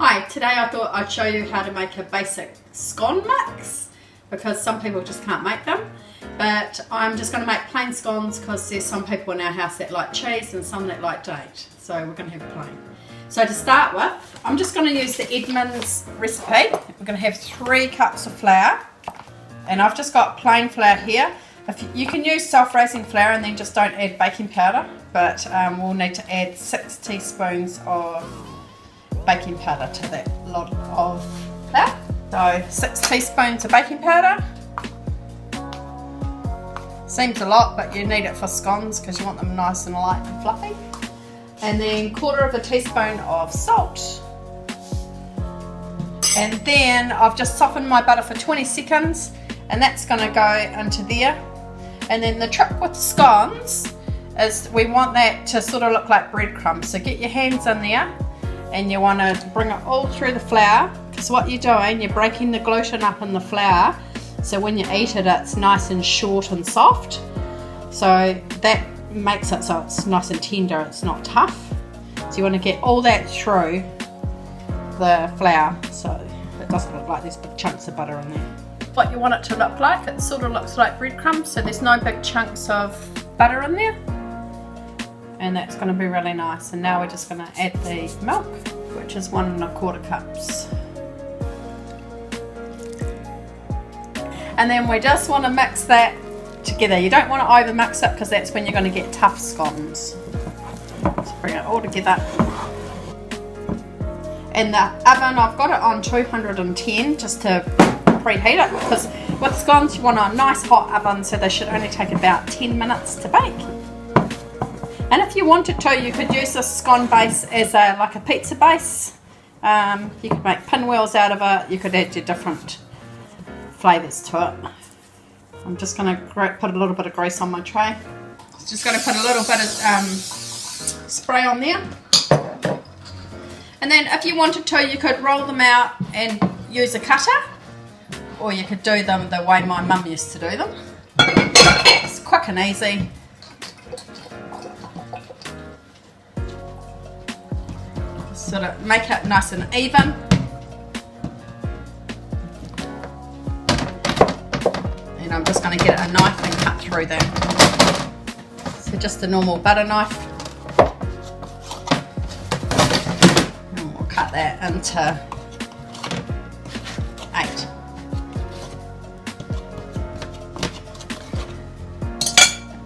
Hi, today I thought I'd show you how to make a basic scone mix because some people just can't make them, but I'm just going to make plain scones because there's some people in our house that like cheese and some that like date, so we're going to have plain. So to start with, I'm just going to use the Edmonds recipe. We're going to have 3 cups of flour, and I've just got plain flour here. You can use self-raising flour and then just don't add baking powder, but we'll need to add 6 teaspoons of baking powder to that lot of flour. So 6 teaspoons of baking powder. Seems a lot, but you need it for scones because you want them nice and light and fluffy. And then 1/4 teaspoon of salt. And then I've just softened my butter for 20 seconds and that's going to go into there. And then the trick with scones is we want that to sort of look like breadcrumbs. So get your hands in there and you want to bring it all through the flour, because what you're doing, you're breaking the gluten up in the flour, so when you eat it, it's nice and short and soft. So that makes it so it's nice and tender, it's not tough. So you want to get all that through the flour so it doesn't look like there's big chunks of butter in there. What you want it to look like, it sort of looks like breadcrumbs, so there's no big chunks of butter in there. And that's going to be really nice. And now we're just going to add the milk, which is 1 1/4 cups. And then we just want to mix that together. You don't want to over mix it because that's when you're going to get tough scones. So bring it all together. And the oven, I've got it on 210 just to preheat it, because with scones you want a nice hot oven, so they should only take about 10 minutes to bake. And if you wanted to, you could use this scone base as like a pizza base. You could make pinwheels out of it. You could add your different flavours to it. I'm just going to put a little bit of grease on my tray. Just going to put a little bit of spray on there. And then if you wanted to, you could roll them out and use a cutter, or you could do them the way my mum used to do them. It's quick and easy. Sort of make it nice and even. And I'm just going to get a knife and cut through that. So just a normal butter knife. And we'll cut that into 8.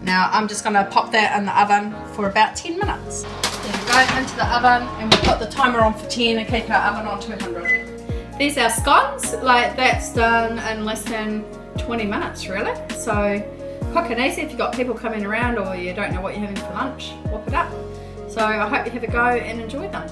Now I'm just going to pop that in the oven for about 10 minutes. Then go into the oven and we'll put the timer on for 10 and keep our oven on 200. There's our scones. Like, that's done in less than 20 minutes really. So quick and easy if you've got people coming around or you don't know what you're having for lunch, whip it up. So I hope you have a go and enjoy them.